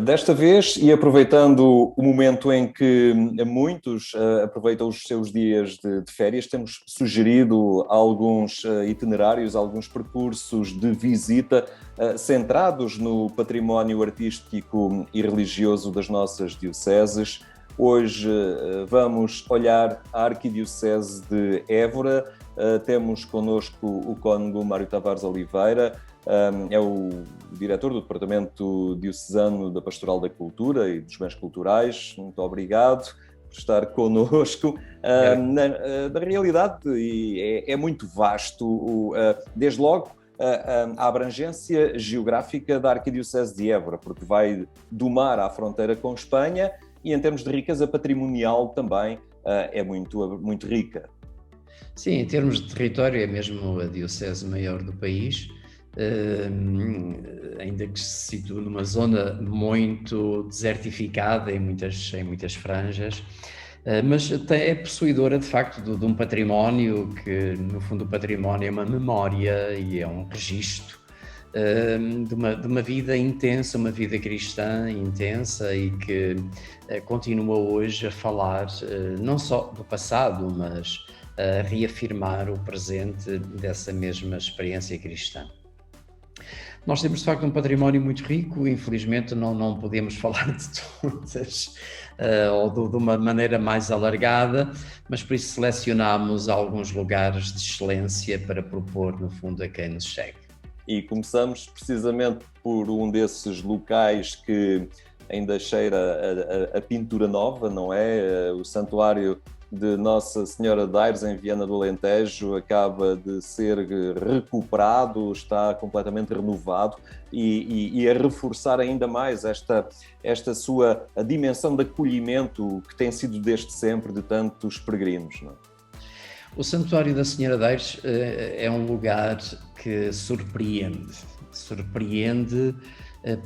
Desta vez, e aproveitando o momento em que muitos aproveitam os seus dias de férias, temos sugerido alguns itinerários, alguns percursos de visita centrados no património artístico e religioso das nossas dioceses. Hoje vamos olhar a Arquidiocese de Évora. Temos connosco o cônego Mário Tavares Oliveira, é o diretor do Departamento Diocesano da Pastoral da Cultura e dos Bens Culturais. Muito obrigado por estar connosco. Na realidade, é muito vasto, desde logo, a abrangência geográfica da Arquidiocese de Évora, porque vai do mar à fronteira com Espanha e, em termos de riqueza patrimonial, também é muito rica. Sim, em termos de território, é mesmo a diocese maior do país, ainda que se situa numa zona muito desertificada em muitas franjas, mas é possuidora de facto de um património que, no fundo, o património é uma memória e é um registro de uma vida intensa, uma vida cristã intensa e que continua hoje a falar não só do passado, mas a reafirmar o presente dessa mesma experiência cristã. Nós temos de facto um património muito rico, infelizmente não podemos falar de todas ou de uma maneira mais alargada, mas por isso selecionámos alguns lugares de excelência para propor no fundo a quem nos segue. E começamos precisamente por um desses locais que ainda cheira a pintura nova, não é? O Santuário de Nossa Senhora de Aires, em Viana do Alentejo, acaba de ser recuperado, está completamente renovado e a reforçar ainda mais esta sua a dimensão de acolhimento que tem sido desde sempre de tantos peregrinos, não é? O Santuário da Senhora de Aires é um lugar que surpreende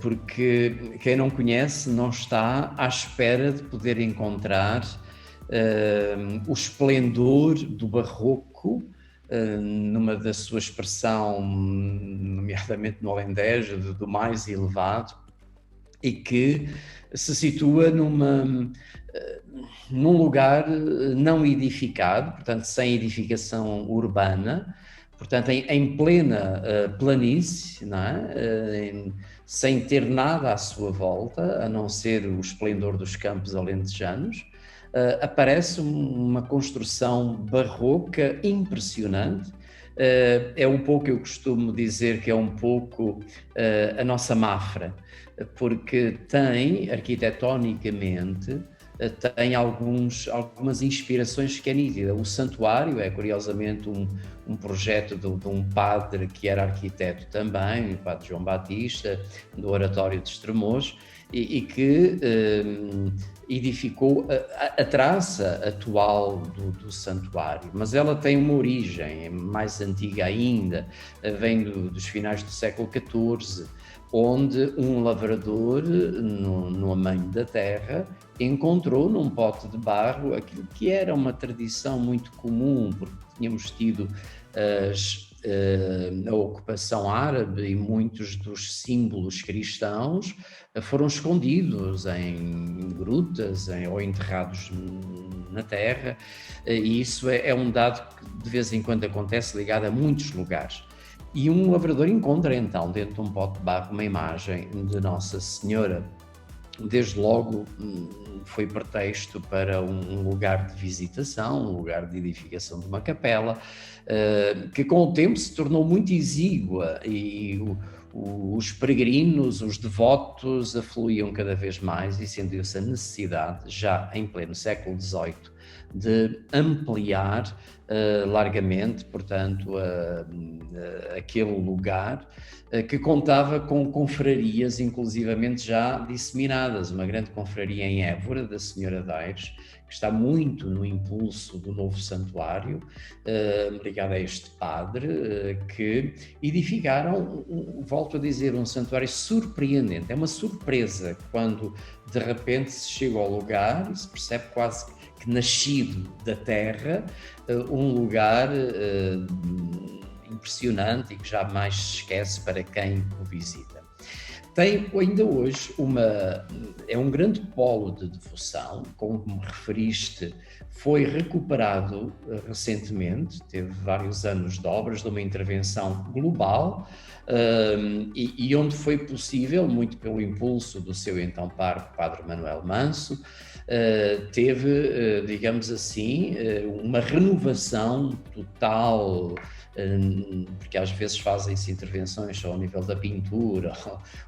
porque quem não conhece não está à espera de poder encontrar o esplendor do barroco numa da sua expressão, nomeadamente no Alentejo, do mais elevado, e que se situa num lugar não edificado, portanto sem edificação urbana, portanto em plena planície, não é? Sem ter nada à sua volta, a não ser o esplendor dos campos alentejanos. Aparece uma construção barroca impressionante. É um pouco, eu costumo dizer que é um pouco a nossa Mafra, porque tem, arquitetonicamente, tem algumas inspirações que é nítida. O santuário é, curiosamente, um projeto de um padre que era arquiteto também, o padre João Batista, do Oratório de Estremoz, e que edificou a traça atual do santuário, mas ela tem uma origem mais antiga ainda, vem dos finais do século XIV, onde um lavrador, no amanho da terra, encontrou num pote de barro aquilo que era uma tradição muito comum, porque tínhamos tido a ocupação árabe e muitos dos símbolos cristãos foram escondidos em grutas ou enterrados na terra, e isso é um dado que de vez em quando acontece ligado a muitos lugares. E um lavrador encontra então dentro de um pote de barro uma imagem de Nossa Senhora. Desde logo foi pretexto para um lugar de visitação, um lugar de edificação de uma capela, que com o tempo se tornou muito exígua e os peregrinos, os devotos afluíam cada vez mais e sentiu-se a necessidade, já em pleno século XVIII, de ampliar largamente, portanto, aquele lugar que contava com confrarias, inclusivamente já disseminadas. Uma grande confraria em Évora, da Senhora de Aires, que está muito no impulso do novo santuário, ligado a este padre, que edificaram, volto a dizer, um santuário surpreendente. É uma surpresa quando de repente se chega ao lugar e se percebe quase que nascido da terra, um lugar impressionante e que jamais se esquece para quem o visita. tem ainda hoje é um grande polo de devoção, como referiste, foi recuperado recentemente, teve vários anos de obras, de uma intervenção global, e onde foi possível, muito pelo impulso do seu então pároco, Padre Manuel Manso, teve, digamos assim, uma renovação total, porque às vezes fazem-se intervenções só ao nível da pintura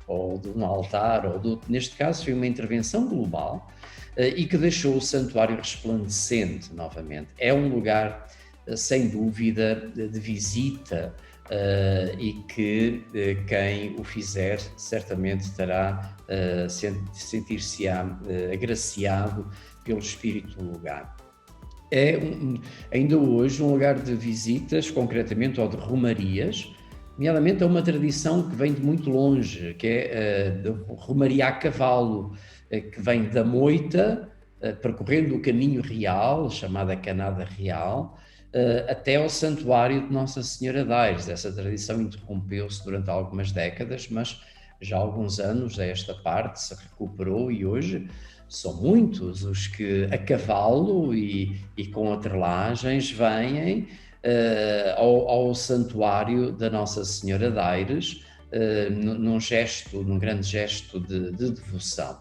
ou de um altar, neste caso foi uma intervenção global, e que deixou o santuário resplandecente novamente. É um lugar, sem dúvida, de visita, e que quem o fizer certamente terá sentir-se-á agraciado pelo espírito do lugar. É ainda hoje um lugar de visitas, concretamente, ou de romarias, nomeadamente é uma tradição que vem de muito longe, que é a romaria a cavalo, que vem da Moita, percorrendo o caminho real, chamada Canada Real, até ao Santuário de Nossa Senhora de Aires. Essa tradição interrompeu-se durante algumas décadas, mas já há alguns anos esta parte se recuperou e hoje são muitos os que a cavalo e com atrelagens vêm ao Santuário da Nossa Senhora de Aires, num grande gesto de devoção.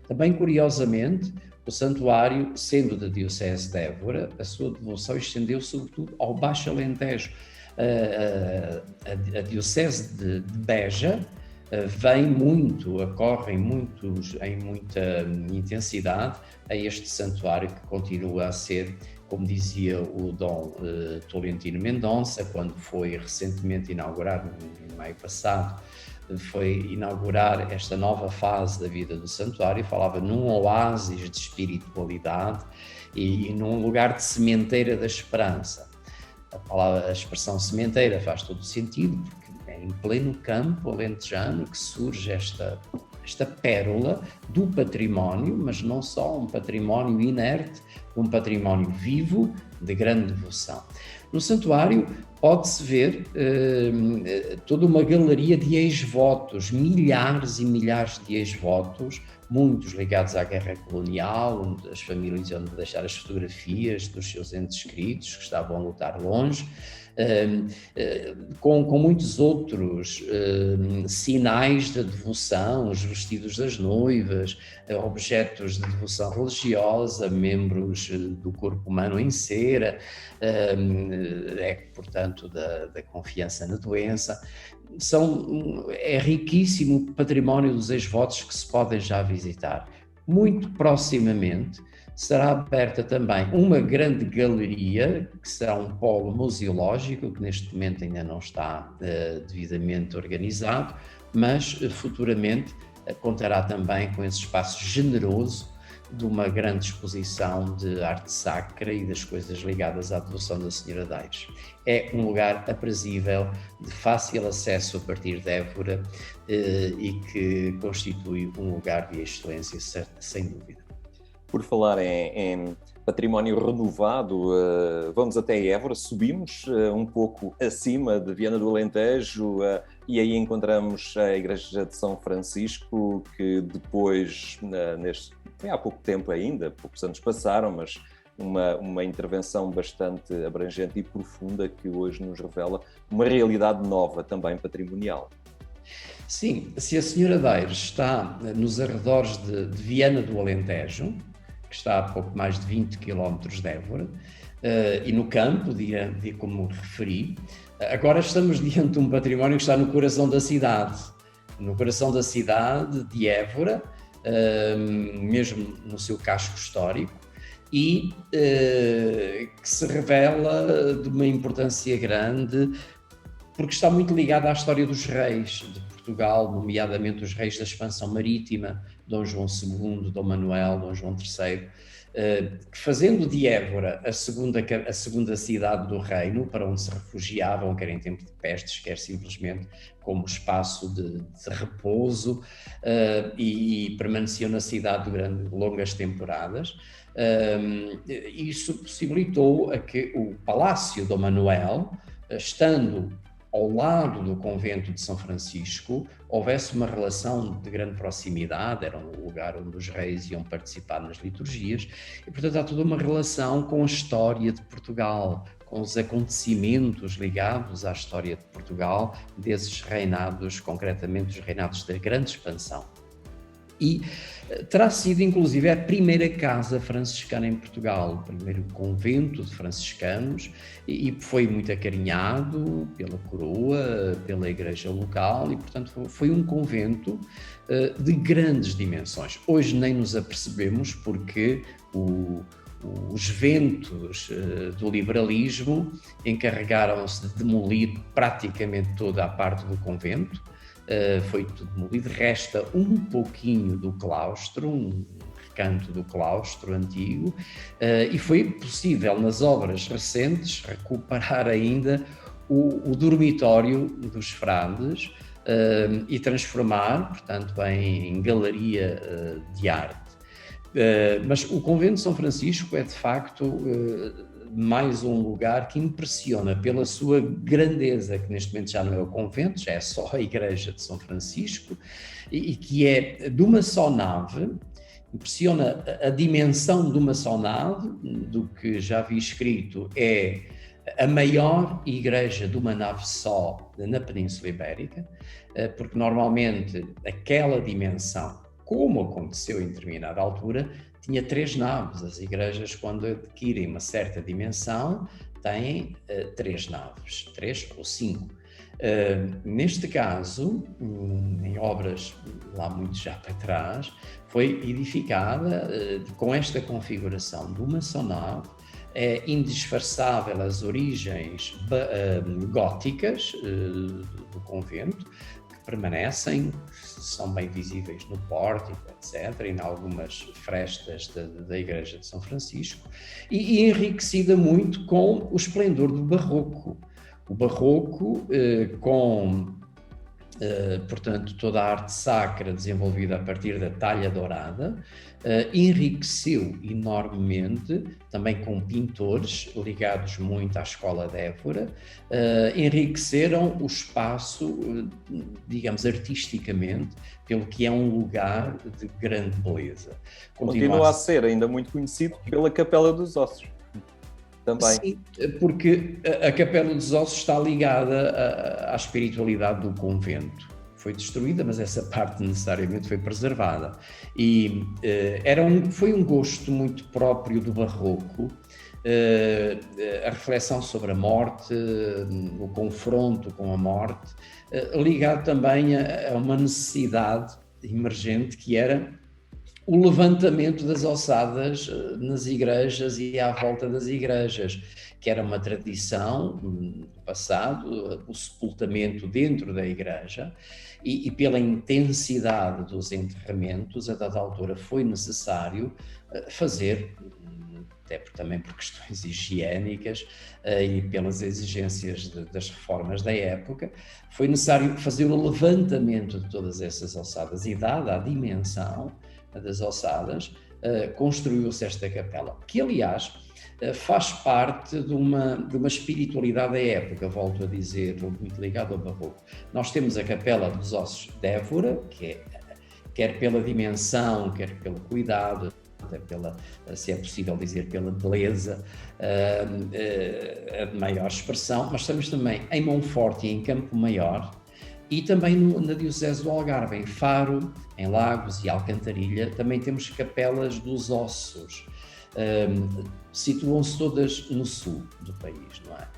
Também, curiosamente, o santuário, sendo da Diocese de Évora, a sua devoção estendeu sobretudo ao Baixo Alentejo. A Diocese de Beja acorrem muitos, em muita intensidade, a este santuário, que continua a ser, como dizia o Dom Tolentino Mendonça, quando foi recentemente inaugurado, em maio passado, foi inaugurar esta nova fase da vida do santuário, falava num oásis de espiritualidade e num lugar de sementeira da esperança. A expressão sementeira faz todo o sentido, porque é em pleno campo alentejano que surge esta pérola do património, mas não só um património inerte, um património vivo de grande devoção. No santuário pode-se ver toda uma galeria de ex-votos, milhares e milhares de ex-votos, muitos ligados à guerra colonial, onde as famílias iam deixar as fotografias dos seus entes queridos que estavam a lutar longe, com muitos outros sinais de devoção, os vestidos das noivas, objetos de devoção religiosa, membros do corpo humano em cera, portanto, da confiança na doença. É riquíssimo o património dos ex-votos que se podem já visitar. Muito proximamente será aberta também uma grande galeria, que será um polo museológico, que neste momento ainda não está devidamente organizado, mas futuramente contará também com esse espaço generoso de uma grande exposição de arte sacra e das coisas ligadas à devoção da Senhora de Aires. É um lugar aprazível, de fácil acesso a partir de Évora, e que constitui um lugar de excelência, sem dúvida. Por falar em património renovado, vamos até Évora, subimos um pouco acima de Viana do Alentejo, e aí encontramos a Igreja de São Francisco, que depois, foi há pouco tempo ainda, poucos anos passaram, mas uma intervenção bastante abrangente e profunda, que hoje nos revela uma realidade nova, também patrimonial. Sim, se a Senhora de Aires está nos arredores de Viana do Alentejo, que está a pouco mais de 20 km de Évora, e no campo, como referi, agora estamos diante de um património que está no coração da cidade de Évora, mesmo no seu casco histórico, e que se revela de uma importância grande, porque está muito ligada à história dos reis de Portugal, nomeadamente os reis da expansão marítima, Dom João II, Dom Manuel, Dom João III, que, fazendo de Évora a segunda cidade do reino, para onde se refugiavam, quer em tempo de pestes, quer simplesmente como espaço de repouso, e permaneciam na cidade durante longas temporadas. Isso possibilitou a que o Palácio Dom Manuel, estando ao lado do convento de São Francisco, houvesse uma relação de grande proximidade, era um lugar onde os reis iam participar nas liturgias, e portanto há toda uma relação com a história de Portugal, com os acontecimentos ligados à história de Portugal, desses reinados, concretamente os reinados da grande expansão. E terá sido inclusive a primeira casa franciscana em Portugal, o primeiro convento de franciscanos, e foi muito acarinhado pela coroa, pela igreja local, e portanto foi um convento de grandes dimensões. Hoje nem nos apercebemos porque os ventos do liberalismo encarregaram-se de demolir praticamente toda a parte do convento. Foi tudo demolido, resta um pouquinho do claustro, um recanto do claustro antigo, e foi possível nas obras recentes recuperar ainda o dormitório dos frades e transformar, portanto, em galeria de arte. Mas o convento de São Francisco é de facto mais um lugar que impressiona pela sua grandeza, que neste momento já não é o convento, já é só a igreja de São Francisco, e que é de uma só nave. Impressiona a dimensão de uma só nave, do que já vi escrito, é a maior igreja de uma nave só na Península Ibérica, porque normalmente aquela dimensão, como aconteceu em determinada altura, tinha 3 naves. As igrejas, quando adquirem uma certa dimensão, têm 3 naves, 3 ou 5. Neste caso, em obras lá muito já para trás, foi edificada com esta configuração de uma só nave. É indisfarçável as origens góticas do convento, permanecem, são bem visíveis no pórtico, etc., e em algumas frestas da igreja de São Francisco, e enriquecida muito com o esplendor do barroco. O barroco, portanto, toda a arte sacra desenvolvida a partir da talha dourada, enriqueceu enormemente, também com pintores ligados muito à escola de Évora, enriqueceram o espaço, digamos, artisticamente, pelo que é um lugar de grande beleza. Continua a ser ainda muito conhecido pela Capela dos Ossos. Também. Sim, porque a Capela dos Ossos está ligada à espiritualidade do convento. Foi destruída, mas essa parte necessariamente foi preservada. E foi um gosto muito próprio do barroco, a reflexão sobre a morte, o confronto com a morte, ligado também a uma necessidade emergente que era o levantamento das ossadas nas igrejas e à volta das igrejas, que era uma tradição do passado, o sepultamento dentro da igreja, e pela intensidade dos enterramentos, a dada altura foi necessário fazer, até também por questões higiênicas e pelas exigências das reformas da época, foi necessário fazer o levantamento de todas essas ossadas, e dada a dimensão das ossadas, construiu-se esta capela, que aliás faz parte de uma espiritualidade da época, volto a dizer, muito ligada ao barroco. Nós temos a Capela dos Ossos de Évora, que é, quer pela dimensão, quer pelo cuidado, até se é possível dizer, pela beleza, a de maior expressão, mas temos também em Monforte e em Campo Maior, e também na Diocese do Algarve, em Faro, em Lagos e Alcantarilha, também temos capelas dos ossos. Situam-se todas no sul do país, não é?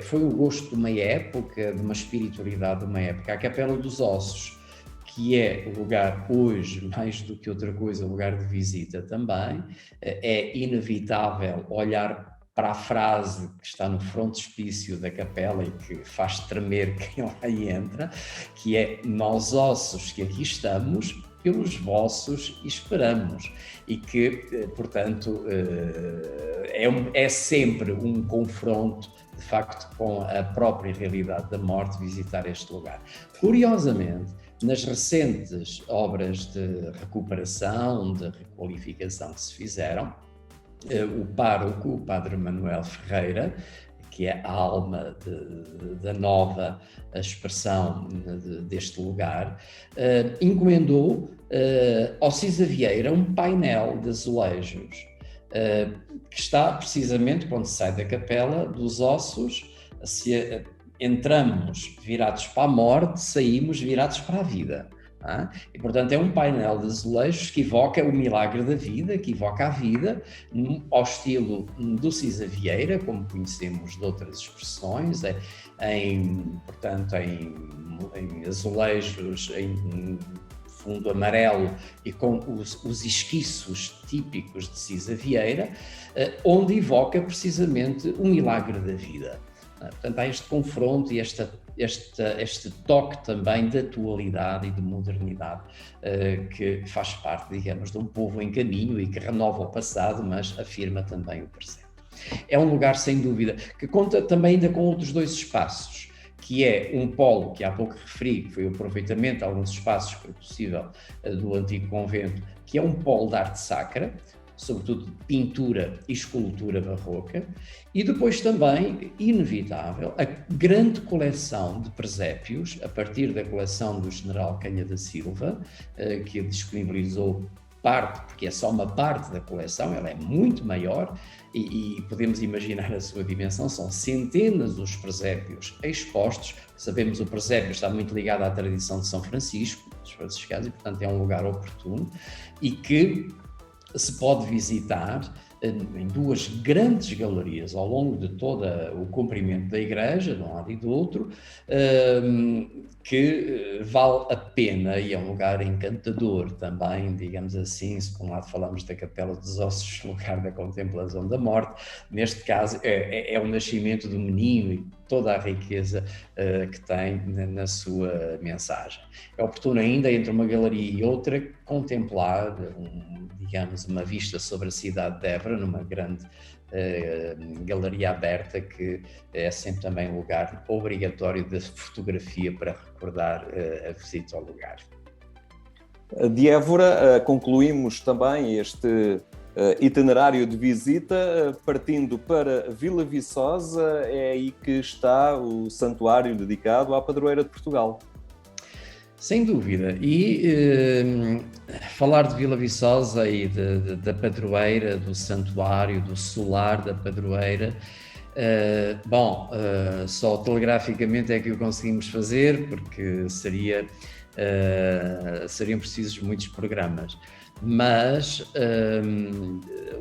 Foi o gosto de uma época, de uma espiritualidade de uma época. A Capela dos Ossos, que é o lugar hoje, mais do que outra coisa, um lugar de visita também, é inevitável olhar para a frase que está no frontispício da capela e que faz tremer quem lá entra, que é: nós ossos que aqui estamos, pelos vossos esperamos. E que, portanto, é sempre um confronto, de facto, com a própria realidade da morte, visitar este lugar. Curiosamente, nas recentes obras de recuperação, de requalificação que se fizeram, o pároco, o padre Manuel Ferreira, que é a alma da nova expressão deste lugar, encomendou ao Cisa Vieira um painel de azulejos, que está precisamente quando se sai da capela dos ossos, se entramos virados para a morte, saímos virados para a vida. E, portanto, é um painel de azulejos que evoca o milagre da vida, que evoca a vida, ao estilo do Cisa Vieira, como conhecemos de outras expressões, portanto, em azulejos, em fundo amarelo e com os esquiços típicos de Cisa Vieira, onde evoca precisamente o milagre da vida. Portanto, há este confronto e este toque também de atualidade e de modernidade que faz parte, digamos, de um povo em caminho e que renova o passado, mas afirma também o presente. É um lugar, sem dúvida, que conta também ainda com outros dois espaços, que é um polo que há pouco referi, que foi o aproveitamento de alguns espaços que foi possível do antigo convento, que é um polo de arte sacra, sobretudo de pintura e escultura barroca, e depois também, inevitável, a grande coleção de presépios, a partir da coleção do general Canha da Silva, que disponibilizou parte, porque é só uma parte da coleção, ela é muito maior, e podemos imaginar a sua dimensão, são centenas os presépios expostos. Sabemos que o presépio está muito ligado à tradição de São Francisco, dos franciscanos, e portanto é um lugar oportuno, e que se pode visitar em duas grandes galerias ao longo de todo o comprimento da igreja, de um lado e do outro, que vale a pena, e é um lugar encantador também, digamos assim. Se por um lado falamos da Capela dos Ossos, lugar da contemplação da morte, neste caso é o nascimento do menino e toda a riqueza que tem na sua mensagem. É oportuno ainda, entre uma galeria e outra, contemplar, digamos, uma vista sobre a cidade de Évora, numa grande galeria aberta, que é sempre também um lugar obrigatório de fotografia para recordar a visita ao lugar. De Évora, concluímos também este itinerário de visita, partindo para Vila Viçosa. É aí que está o santuário dedicado à Padroeira de Portugal. Sem dúvida, e falar de Vila Viçosa e da padroeira, do santuário, do solar da padroeira, só telegraficamente é que o conseguimos fazer, porque seriam precisos muitos programas. Mas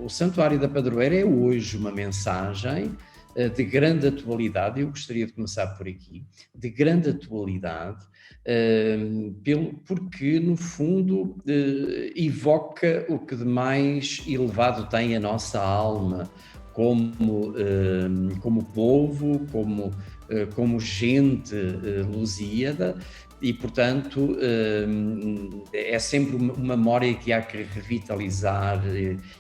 o santuário da padroeira é hoje uma mensagem de grande atualidade. Eu gostaria de começar por aqui, de grande atualidade, porque no fundo evoca o que de mais elevado tem a nossa alma como povo, como gente lusíada, e portanto é sempre uma memória que há que revitalizar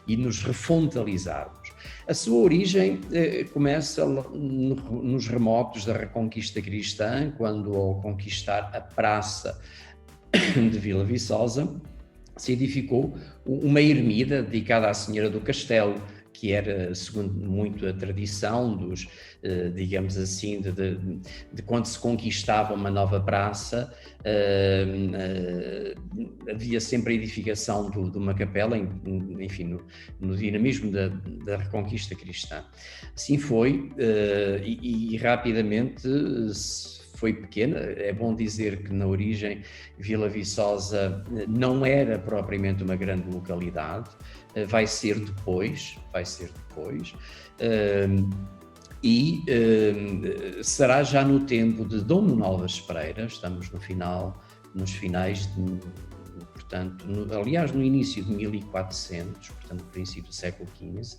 e nos refontalizarmos. A sua origem começa nos remotos da Reconquista Cristã, quando, ao conquistar a praça de Vila Viçosa, se edificou uma ermida dedicada à Senhora do Castelo, que era, segundo muito a tradição dos, digamos assim, de quando se conquistava uma nova praça, havia sempre a edificação de uma capela, enfim, no dinamismo da Reconquista Cristã. Assim foi, e rapidamente foi pequena. É bom dizer que na origem Vila Viçosa não era propriamente uma grande localidade, vai ser depois, e será já no tempo de Dom Manuel das Pereiras. Estamos nos finais, portanto, aliás, no início de 1400, portanto, no princípio do século XV,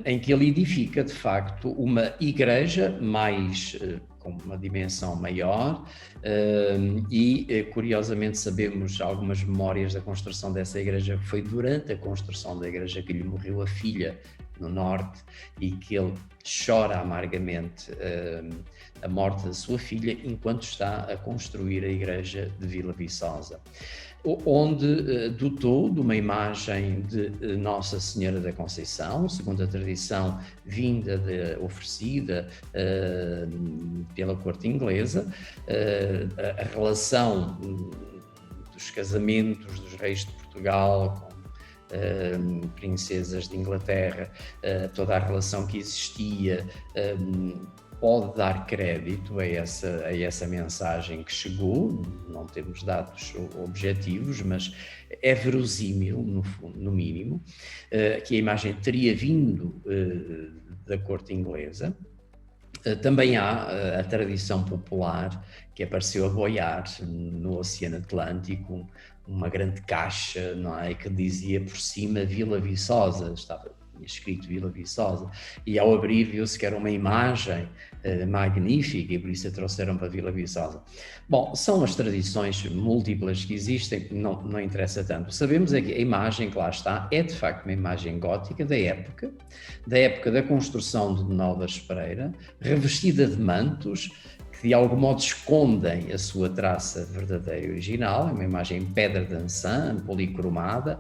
em que ele edifica, de facto, uma igreja com uma dimensão maior, e curiosamente sabemos algumas memórias da construção dessa igreja, que foi durante a construção da igreja que lhe morreu a filha no norte, e que ele chora amargamente a morte da sua filha enquanto está a construir a igreja de Vila Viçosa. onde dotou de uma imagem de Nossa Senhora da Conceição, segundo a tradição oferecida pela corte inglesa. A relação dos casamentos dos reis de Portugal com princesas de Inglaterra, toda a relação que existia, pode dar crédito a essa mensagem que chegou. Não temos dados objetivos, mas é verosímil, no mínimo, que a imagem teria vindo da corte inglesa. Também há a tradição popular que apareceu a boiar no Oceano Atlântico, uma grande caixa, não é, que dizia por cima Vila Viçosa, tinha escrito Vila Viçosa, e ao abrir viu-se que era uma imagem magnífica, e por isso a trouxeram para Vila Viçosa. Bom, são as tradições múltiplas que existem, não interessa tanto. Sabemos é que a imagem que lá está é de facto uma imagem gótica da época da construção de Novas Pereira, revestida de mantos, que de algum modo escondem a sua traça verdadeira e original. É uma imagem em pedra de ançã, policromada,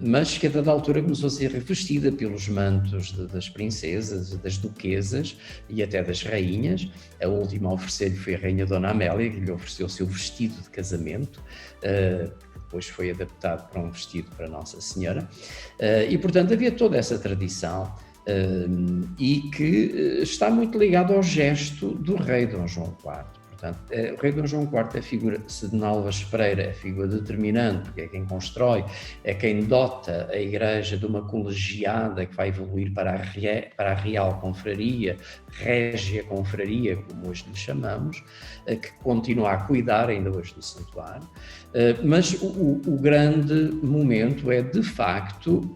mas que a dada altura começou a ser revestida pelos mantos das princesas, das duquesas e até das rainhas. A última a oferecer-lhe foi a rainha Dona Amélia, que lhe ofereceu o seu vestido de casamento, depois foi adaptado para um vestido para Nossa Senhora, e portanto havia toda essa tradição, e que está muito ligado ao gesto do rei Dom João IV. Portanto, o rei Dom João IV é a figura, se de Álvares Pereira é a figura determinante, porque é quem constrói, é quem dota a igreja de uma colegiada que vai evoluir para a Real Confraria, Régia Confraria, como hoje lhe chamamos, que continua a cuidar ainda hoje do santuário. Mas o grande momento é, de facto,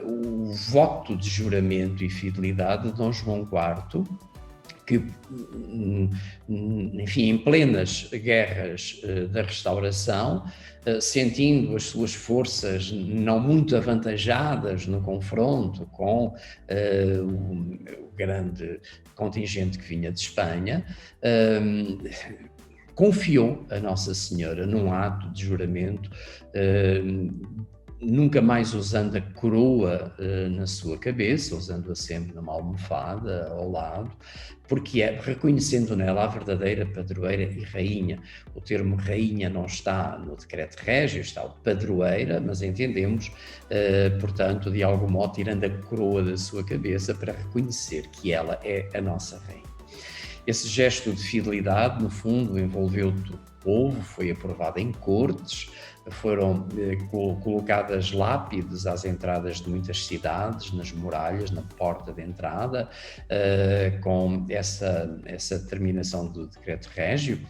o voto de juramento e fidelidade de Dom João IV, que, enfim, em plenas guerras da Restauração, sentindo as suas forças não muito avantajadas no confronto com o grande contingente que vinha de Espanha, confiou a Nossa Senhora num ato de juramento, nunca mais usando a coroa na sua cabeça, usando-a sempre numa almofada ao lado, porque reconhecendo nela a verdadeira padroeira e rainha. O termo rainha não está no decreto régio, está o padroeira, mas entendemos, portanto, de algum modo, tirando a coroa da sua cabeça para reconhecer que ela é a nossa rainha. Esse gesto de fidelidade, no fundo, envolveu todo o povo, foi aprovado em cortes, foram colocadas lápides às entradas de muitas cidades, nas muralhas, na porta de entrada, com essa terminação do decreto régio.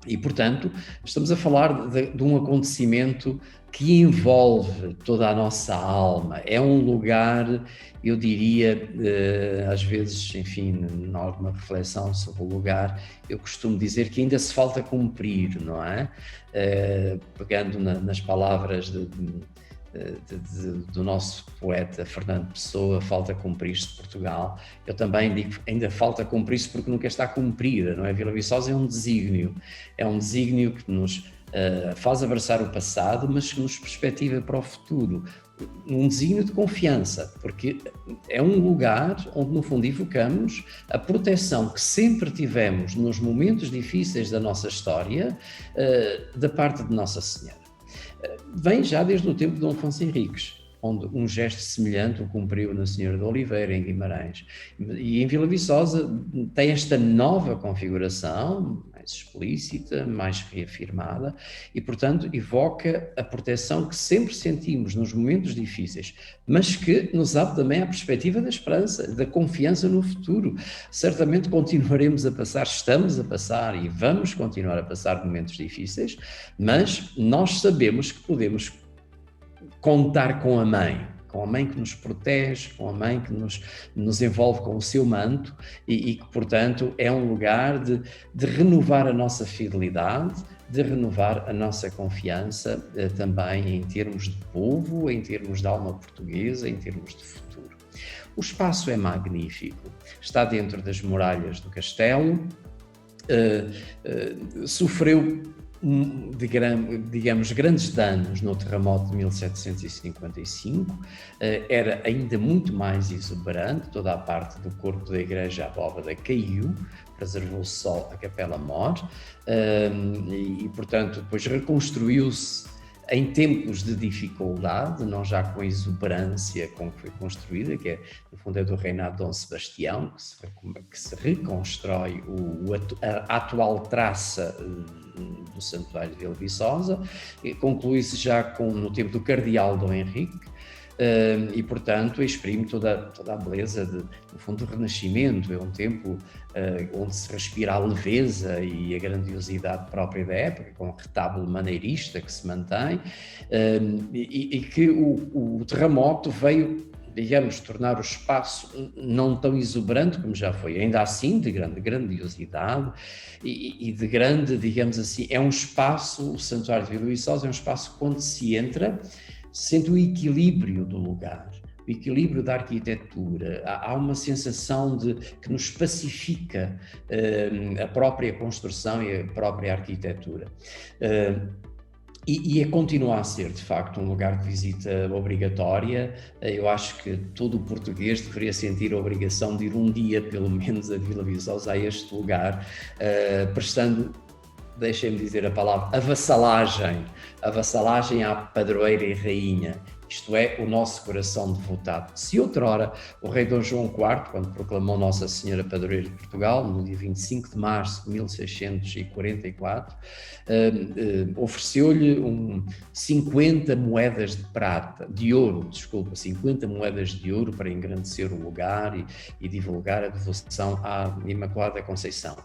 E, portanto, estamos a falar de um acontecimento que envolve toda a nossa alma. É um lugar, eu diria, às vezes, enfim, em alguma reflexão sobre o lugar, eu costumo dizer que ainda se falta cumprir, não é? Pegando nas palavras do nosso poeta Fernando Pessoa, falta cumprir-se Portugal. Eu também digo que ainda falta cumprir-se porque nunca está cumprida, não é? Vila Viçosa é um desígnio que nos faz abraçar o passado, mas que nos perspectiva para o futuro. Um desígnio de confiança, porque é um lugar onde, no fundo, evocamos a proteção que sempre tivemos nos momentos difíceis da nossa história, da parte de Nossa Senhora. Vem já desde o tempo de Dom Afonso Henriques, onde um gesto semelhante o cumpriu na Senhora de Oliveira, em Guimarães. E em Vila Viçosa tem esta nova configuração, mais explícita, mais reafirmada, e, portanto, evoca a proteção que sempre sentimos nos momentos difíceis, mas que nos abre também à perspectiva da esperança, da confiança no futuro. Certamente continuaremos a passar, estamos a passar e vamos continuar a passar momentos difíceis, mas nós sabemos que podemos contar com a mãe que nos protege, com a mãe que nos envolve com o seu manto e que, portanto, é um lugar de renovar a nossa fidelidade, de renovar a nossa confiança também em termos de povo, em termos de alma portuguesa, em termos de futuro. O espaço é magnífico, está dentro das muralhas do castelo, sofreu digamos, grandes danos no terremoto de 1755, era ainda muito mais exuberante, toda a parte do corpo da igreja, a abóbada caiu, preservou-se só a capela-mor, e, portanto, depois reconstruiu-se em tempos de dificuldade, não já com a exuberância com que foi construída, que é, no fundo, é do reinado de Dom Sebastião, que se reconstrói a atual traça do Santuário de Vila Viçosa, conclui-se já no tempo do cardeal Dom Henrique, e, portanto, exprime toda a beleza, no fundo, do Renascimento. É um tempo onde se respira a leveza e a grandiosidade própria da época, com um retábulo maneirista que se mantém, e que o terremoto veio, digamos, tornar o espaço não tão exuberante como já foi, ainda assim de grande grandiosidade e de grande, digamos assim, é um espaço, o Santuário de Vila Viçosa é um espaço onde se entra, sente o equilíbrio do lugar, o equilíbrio da arquitetura. Há uma sensação que nos pacifica a própria construção e a própria arquitetura. E continua a ser, de facto, um lugar de visita obrigatória. Eu acho que todo o português deveria sentir a obrigação de ir um dia, pelo menos, a Vila Viçosa, a este lugar, prestando, deixem-me dizer a palavra, avassalagem à padroeira e rainha, isto é, o nosso coração devotado. Se outrora o rei Dom João IV, quando proclamou Nossa Senhora Padroeira de Portugal, no dia 25 de março de 1644, ofereceu-lhe 50 moedas de ouro, 50 moedas de ouro para engrandecer o lugar e divulgar a devoção à Imaculada Conceição.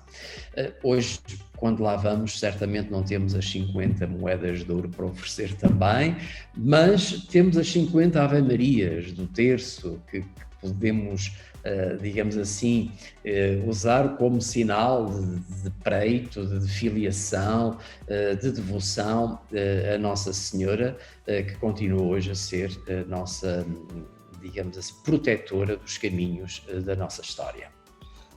Hoje, quando lá vamos, certamente não temos as 50 moedas de ouro para oferecer também, mas temos as 50 Ave-Marias do terço que podemos, digamos assim, usar como sinal de preito, de filiação, de devoção a Nossa Senhora, que continua hoje a ser a nossa, digamos assim, protetora dos caminhos da nossa história.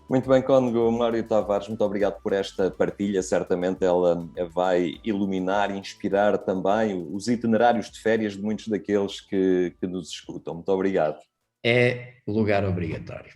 Muito bem, Cônego Mário Tavares, muito obrigado por esta partilha. Certamente ela vai iluminar e inspirar também os itinerários de férias de muitos daqueles que nos escutam. Muito obrigado. É lugar obrigatório.